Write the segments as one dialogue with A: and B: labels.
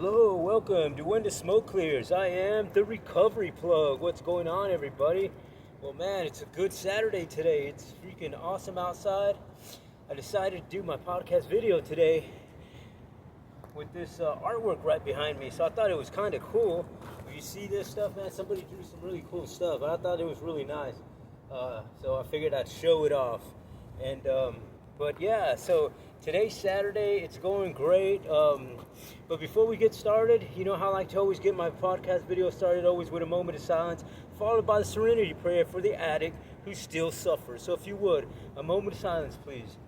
A: Hello, welcome to When the Smoke Clears. I am the Recovery Plug. What's going on, everybody? Well, man, it's a good Saturday today. It's freaking awesome outside. I decided to do my podcast video today with this artwork right behind me, so I thought it was kind of cool. If you see this stuff, man, somebody drew some really cool stuff. I thought it was really nice, so I figured I'd show it off. And but yeah, so today's Saturday. It's going great. But before we get started, you know how I like to always get my podcast video started always with a moment of silence, followed by the serenity prayer for the addict who still suffers. So if you would, a moment of silence, please.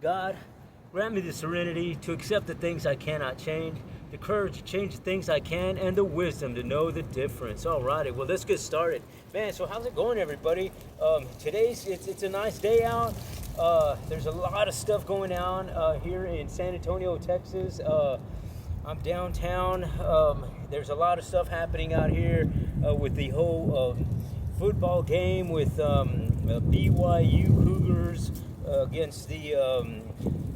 A: God, grant me the serenity to accept the things I cannot change, the courage to change the things I can, and the wisdom to know the difference. Alrighty, well, let's get started. Man, so how's it going, everybody? Today's, it's a nice day out. There's a lot of stuff going on here in San Antonio, Texas. I'm downtown. There's a lot of stuff happening out here with the whole football game with BYU Cougars against the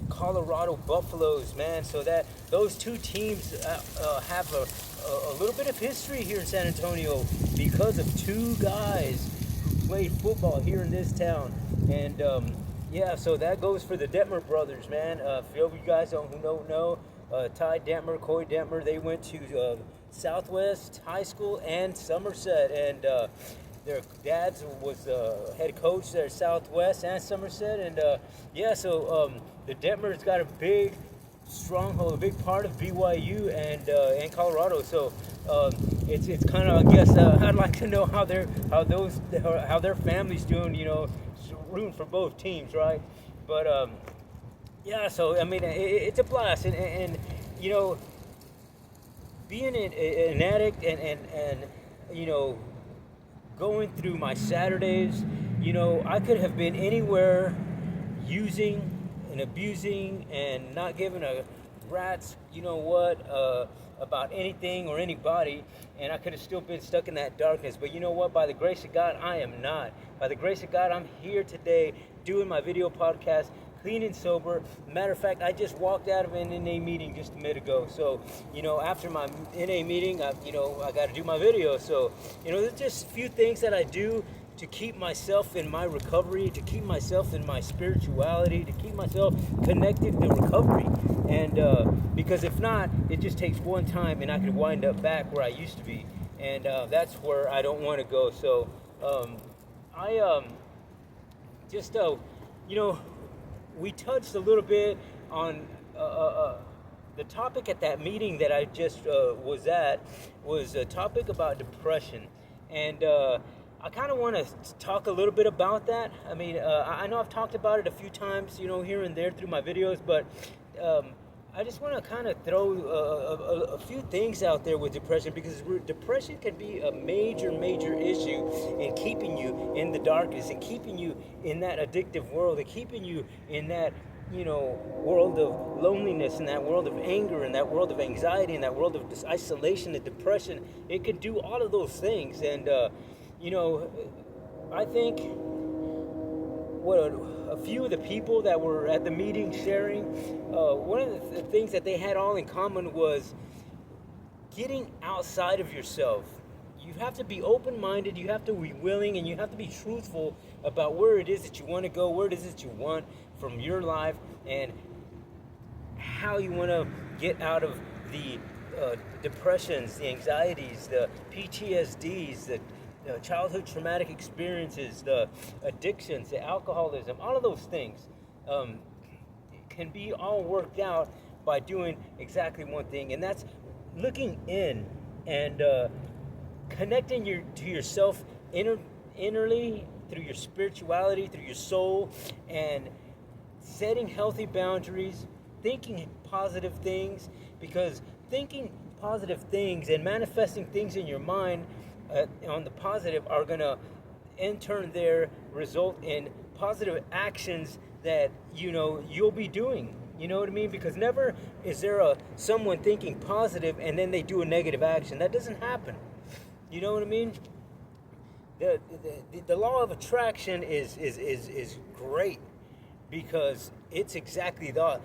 A: Colorado Buffaloes, man. So that those two teams have a little bit of history here in San Antonio because of two guys who played football here in this town. And yeah, so that goes for the Detmer brothers, man. If you guys who don't know, Ty Detmer, Coy Detmer, they went to Southwest High School and Somerset, and their dad was head coach there at Southwest and Somerset. And yeah, so the Detmers got a big stronghold, a big part of BYU and Colorado. So it's kind of, I guess, I'd like to know how their family's doing, you know, rooting for both teams, right? But yeah, so I mean, it's a blast, and you know, being an addict and you know, going through my Saturdays, you know, I could have been anywhere using and abusing and not giving a rat's, you know what, about anything or anybody, and I could have still been stuck in that darkness. But you know what? By the grace of God, I am not. By the grace of God, I'm here today doing my video podcast, clean and sober. Matter of fact, I just walked out of an NA meeting just a minute ago. So, you know, after my NA meeting, I got to do my video. So, you know, there's just a few things that I do to keep myself in my recovery, to keep myself in my spirituality, to keep myself connected to recovery. And because if not, it just takes one time and I could wind up back where I used to be. And that's where I don't want to go. So I just, you know, we touched a little bit on the topic at that meeting that I just was at was a topic about depression. And I kind of want to talk a little bit about that. I mean, I know I've talked about it a few times, you know, here and there through my videos, but I just want to kind of throw a few things out there with depression, because depression can be a major issue in keeping you in the darkness and keeping you in that addictive world and keeping you in that, you know, world of loneliness, and that world of anger, and that world of anxiety, and that world of isolation and depression. It can do all of those things. And you know, I think a few of the people that were at the meeting sharing, one of the things that they had all in common was getting outside of yourself. You have to be open-minded, you have to be willing, and you have to be truthful about where it is that you want to go, where it is that you want from your life, and how you want to get out of the depressions, the anxieties, the PTSDs, the childhood traumatic experiences, the addictions, the alcoholism, all of those things can be all worked out by doing exactly one thing, and that's looking in and connecting to yourself innerly through your spirituality, through your soul, and setting healthy boundaries, thinking positive things, because thinking positive things and manifesting things in your mind on the positive are going to in turn there result in positive actions that, you know, you'll be doing. You know what I mean? Because never is there someone thinking positive and then they do a negative action. That doesn't happen. You know what I mean? The law of attraction is great. because it's exactly that.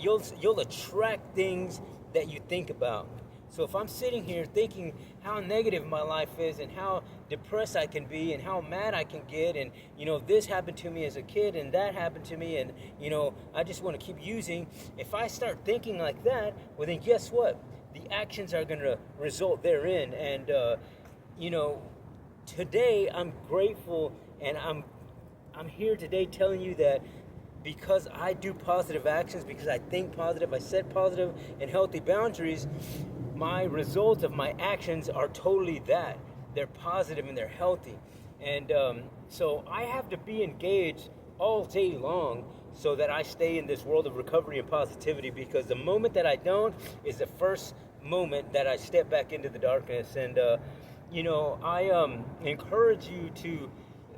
A: You'll attract things that you think about. So if I'm sitting here thinking how negative my life is and how depressed I can be and how mad I can get, and this happened to me as a kid and that happened to me, and I just want to keep using. If I start thinking like that, well then guess what? The actions are going to result therein. And today I'm grateful, and I'm here today telling you that because I do positive actions, because I think positive, I set positive and healthy boundaries, my results of my actions are totally that. They're positive and they're healthy. And so I have to be engaged all day long so that I stay in this world of recovery and positivity, because the moment that I don't is the first moment that I step back into the darkness. And I encourage you to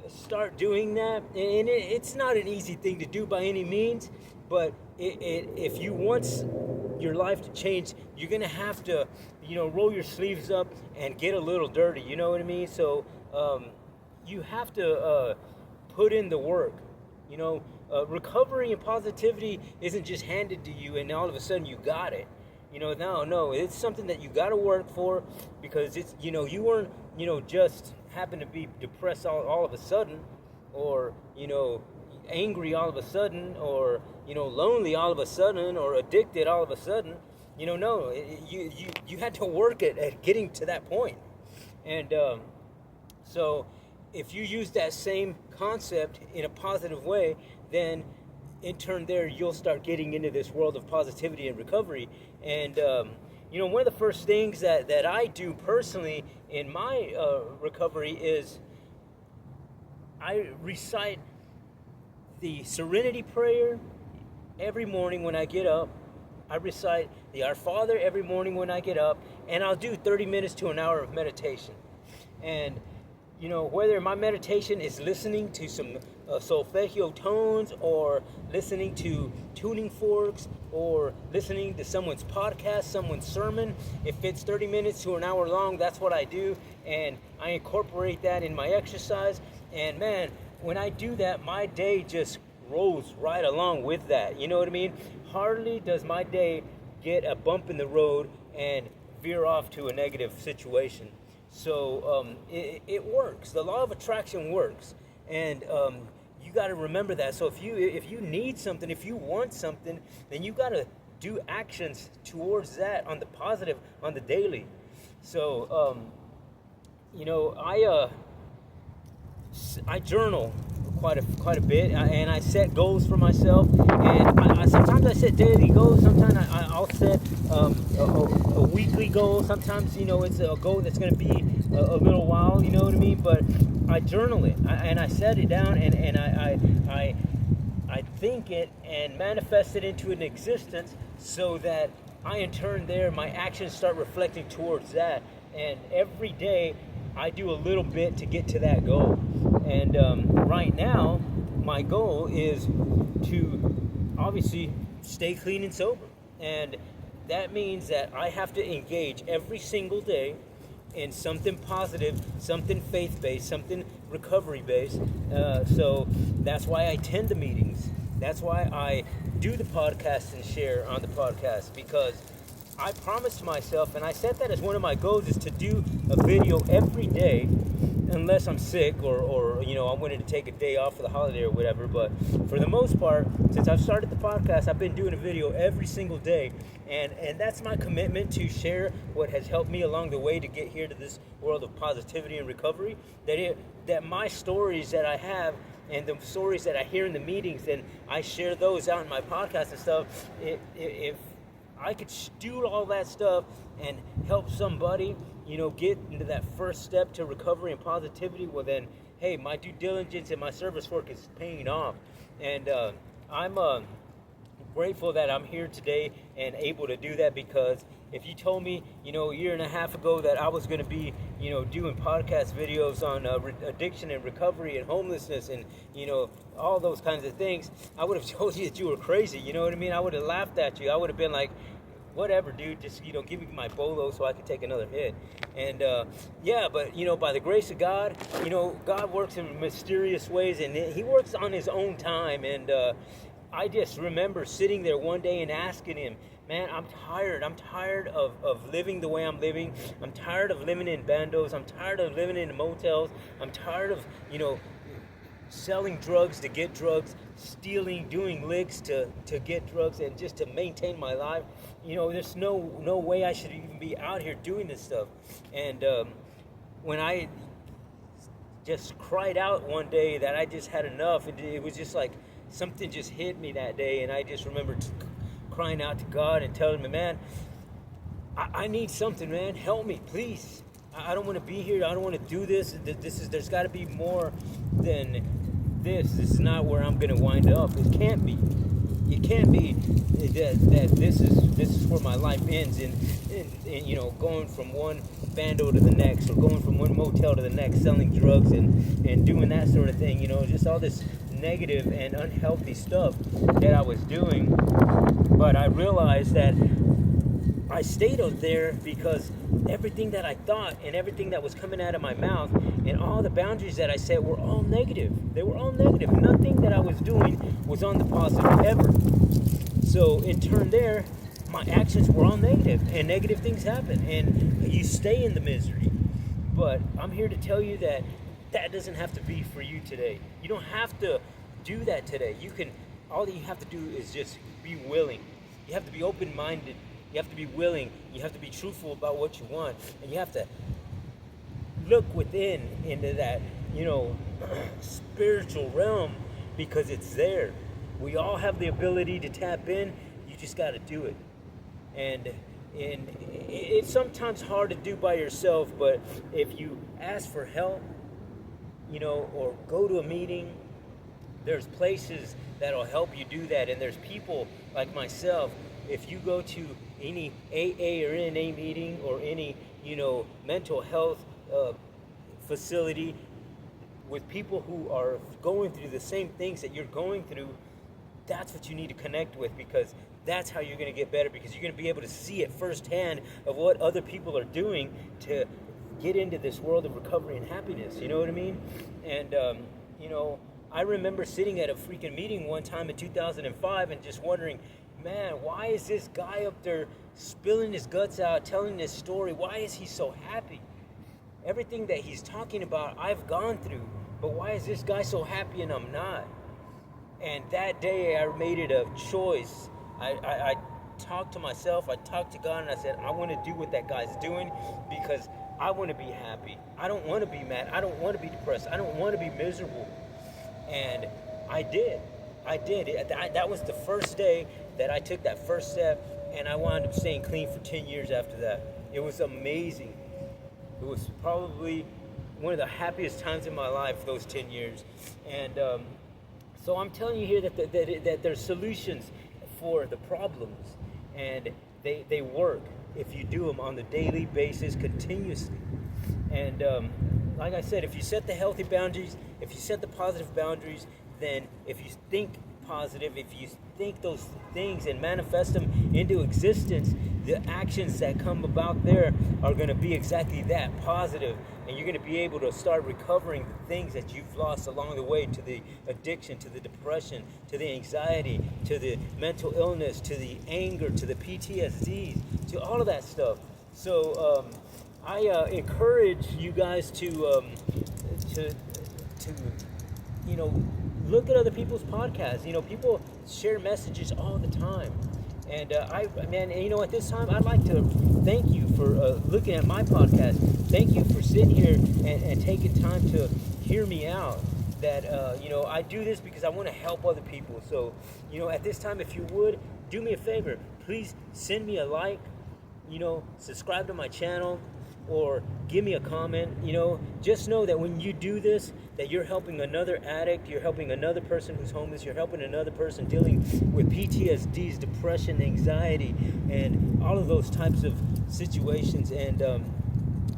A: start doing that. And it's not an easy thing to do by any means, but if you want your life to change, you're gonna have to roll your sleeves up and get a little dirty, you know what I mean? So you have to put in the work. Recovery and positivity isn't just handed to you and all of a sudden you got it. No, it's something that you got to work for, because it's, you weren't, just happen to be depressed all of a sudden, or, angry all of a sudden, or, lonely all of a sudden, or addicted all of a sudden. No, you had to work at getting to that point. And so if you use that same concept in a positive way, then in turn there you'll start getting into this world of positivity and recovery. And one of the first things that I do personally in my recovery is I recite the Serenity Prayer every morning when I get up. I recite the Our Father every morning when I get up, and I'll do 30 minutes to an hour of meditation. And whether my meditation is listening to some solfeggio tones, or listening to tuning forks, or listening to someone's podcast, someone's sermon, if it's 30 minutes to an hour long, that's what I do. And I incorporate that in my exercise. And man, when I do that, my day just rolls right along with that. You know what I mean? Hardly does my day get a bump in the road and veer off to a negative situation. So it works. The law of attraction works, and you got to remember that. So if you need something, if you want something, then you got to do actions towards that on the positive, on the daily. So I journal quite a bit, and I set goals for myself. And sometimes I set daily goals. Sometimes I'll set a weekly goal. Sometimes it's a goal that's going to be a little while. You know what I mean? But I journal it, and I set it down, and I think it and manifest it into an existence, so that I in turn my actions start reflecting towards that. And every day I do a little bit to get to that goal. And right now, my goal is to obviously stay clean and sober. And that means that I have to engage every single day in something positive, something faith-based, something recovery-based. So that's why I attend the meetings. That's why I do the podcast and share on the podcast, because I promised myself, and I set that as one of my goals, is to do a video every day, unless I'm sick or I wanted to take a day off for the holiday or whatever. But for the most part, since I've started the podcast, I've been doing a video every single day, and that's my commitment to share what has helped me along the way to get here to this world of positivity and recovery. That my stories that I have, and the stories that I hear in the meetings, and I share those out in my podcast and stuff. If I could do all that stuff and help somebody, get into that first step to recovery and positivity, well then, hey, my due diligence and my service work is paying off. And I'm grateful that I'm here today and able to do that, because if you told me, a year and a half ago that I was going to be, doing podcast videos on addiction and recovery and homelessness and, all those kinds of things, I would have told you that you were crazy. You know what I mean? I would have laughed at you. I would have been like, whatever, dude, just, give me my bolo so I can take another hit. And, yeah, but, by the grace of God, God works in mysterious ways, and he works on his own time. And I just remember sitting there one day and asking him, man, I'm tired. I'm tired of living the way I'm living. I'm tired of living in bandos. I'm tired of living in motels. I'm tired of, selling drugs to get drugs, stealing, doing licks to get drugs, and just to maintain my life. There's no way I should even be out here doing this stuff. And when I just cried out one day that I just had enough, it was just like something just hit me that day, and I just remember crying out to God and telling him, man, I need something, man. Help me, please. I don't want to be here. I don't want to do this. There's got to be more than this. This is not where I'm going to wind up. It can't be. It can't be that this is where my life ends, and going from one bando to the next, or going from one motel to the next, selling drugs and doing that sort of thing. Just all this negative and unhealthy stuff that I was doing. But I realized that I stayed out there because everything that I thought and everything that was coming out of my mouth and all the boundaries that I set were all negative. They were all negative. Nothing that I was doing was on the positive ever. So in turn there, my actions were all negative, and negative things happen, and you stay in the misery. But I'm here to tell you that doesn't have to be for you today. You don't have to do that today. All that you have to do is just be willing. You have to be open-minded. You have to be willing. You have to be truthful about what you want. And you have to look within into that, spiritual realm, because it's there. We all have the ability to tap in. You just got to do it. And it's sometimes hard to do by yourself, but if you ask for help, or go to a meeting, there's places that'll help you do that. And there's people like myself. If you go to any AA or NA meeting or any, mental health facility with people who are going through the same things that you're going through, that's what you need to connect with, because that's how you're going to get better, because you're going to be able to see it firsthand of what other people are doing to get into this world of recovery and happiness. You know what I mean? And, I remember sitting at a freaking meeting one time in 2005 and just wondering, man, why is this guy up there spilling his guts out, telling this story? Why is he so happy? Everything that he's talking about, I've gone through, but why is this guy so happy and I'm not? And that day I made it a choice. I talked to myself, I talked to God, and I said, I want to do what that guy's doing, because I want to be happy. I don't want to be mad. I don't want to be depressed. I don't want to be miserable. And I did. That was the first day that I took that first step, and I wound up staying clean for 10 years after that. It was amazing. It was probably one of the happiest times in my life, those 10 years. And so I'm telling you here that there's solutions for the problems, and they work if you do them on the daily basis, continuously. And like I said, if you set the healthy boundaries, if you set the positive boundaries, then if you think positive, if you think those things and manifest them into existence, the actions that come about there are going to be exactly that, positive. And you're going to be able to start recovering the things that you've lost along the way, to the addiction, to the depression, to the anxiety, to the mental illness, to the anger, to the PTSD, to all of that stuff. So I encourage you guys to look at other people's podcasts. People share messages all the time. And at this time, I'd like to thank you for looking at my podcast. Thank you for sitting here and taking time to hear me out. That, I do this because I want to help other people. So, at this time, if you would, do me a favor. Please send me a like, subscribe to my channel, or give me a comment. Just know that when you do this, that you're helping another addict, you're helping another person who's homeless, you're helping another person dealing with PTSDs, depression, anxiety, and all of those types of situations. And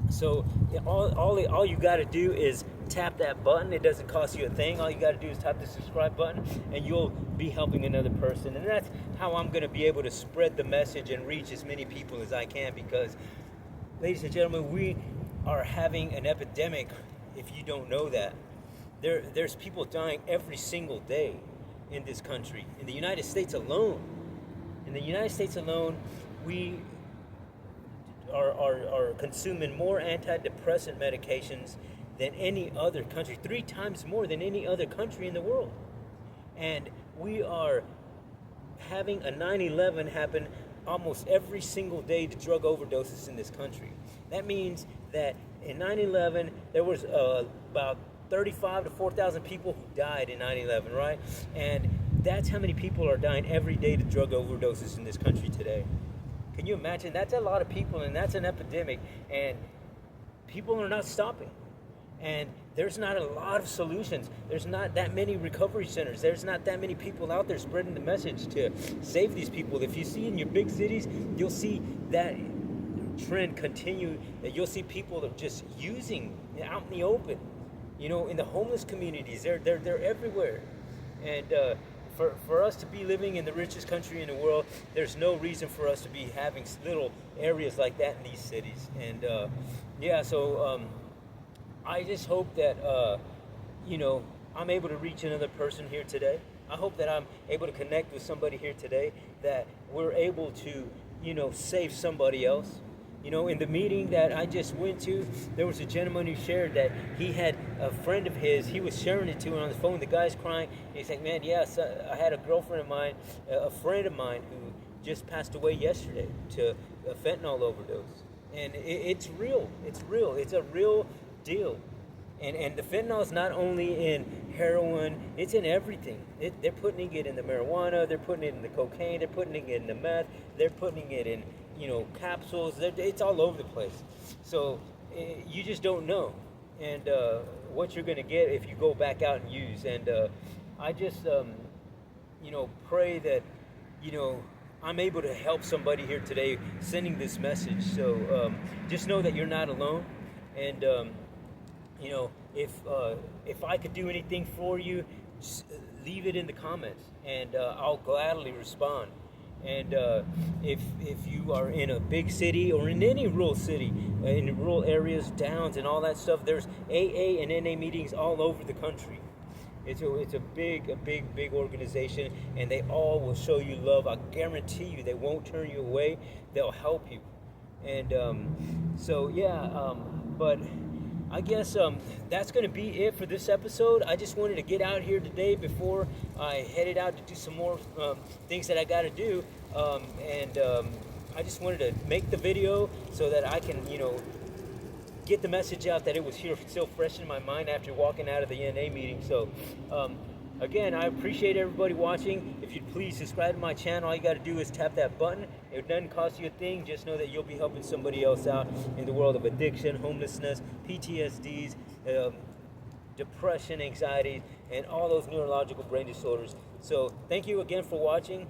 A: so all you got to do is tap that button. It doesn't cost you a thing. All you got to do is tap the subscribe button, and you'll be helping another person. And that's how I'm going to be able to spread the message and reach as many people as I can, because, ladies and gentlemen, we are having an epidemic. If you don't know that, there's people dying every single day in this country. In the United States alone, we are consuming more antidepressant medications than any other country, 3 times more than any other country in the world. And we are having a 9/11 happen almost every single day to drug overdoses in this country. That means that in 9/11, there was about 35 to 4,000 people who died in 9/11, right? And that's how many people are dying every day to drug overdoses in this country today. Can you imagine? That's a lot of people, and that's an epidemic, and people are not stopping. And there's not a lot of solutions. There's not that many recovery centers. There's not that many people out there spreading the message to save these people. If you see in your big cities, you'll see that trend continue. That you'll see people are just using out in the open. You know, in the homeless communities, they're everywhere. And for us to be living in the richest country in the world, there's no reason for us to be having little areas like that in these cities. And so I just hope that I'm able to reach another person here today. I hope that I'm able to connect with somebody here today, that we're able to save somebody else. In the meeting that I just went to, there was a gentleman who shared that he had a friend of his. He was sharing it to him on the phone. The guy's crying. He's like, man, yes, I had a girlfriend of mine, a friend of mine who just passed away yesterday to a fentanyl overdose. And it's real. It's real. It's a real deal. And the fentanyl is not only in heroin, it's in everything. They're putting it in the marijuana, they're putting it in the cocaine, they're putting it in the meth, they're putting it in capsules. It's all over the place. So you just don't know and what you're going to get if you go back out and use. And I just pray that I'm able to help somebody here today sending this message. So just know that you're not alone. And if I could do anything for you, just leave it in the comments, and I'll gladly respond. And if you are in a big city or in any rural city, in rural areas, towns, and all that stuff, there's AA and NA meetings all over the country. It's a big organization, and they all will show you love. I guarantee you, they won't turn you away. They'll help you. And but I guess that's going to be it for this episode. I just wanted to get out here today before I headed out to do some more things that I got to do. I just wanted to make the video so that I can, get the message out that it was here still fresh in my mind after walking out of the NA meeting. So, again, I appreciate everybody watching. If you'd please subscribe to my channel, all you got to do is tap that button. It doesn't cost you a thing. Just know that you'll be helping somebody else out in the world of addiction, homelessness, PTSDs, depression, anxiety, and all those neurological brain disorders. So thank you again for watching.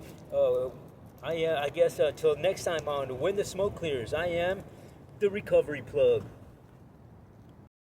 A: I guess till next time on When the Smoke Clears, I am the Recovery Plug.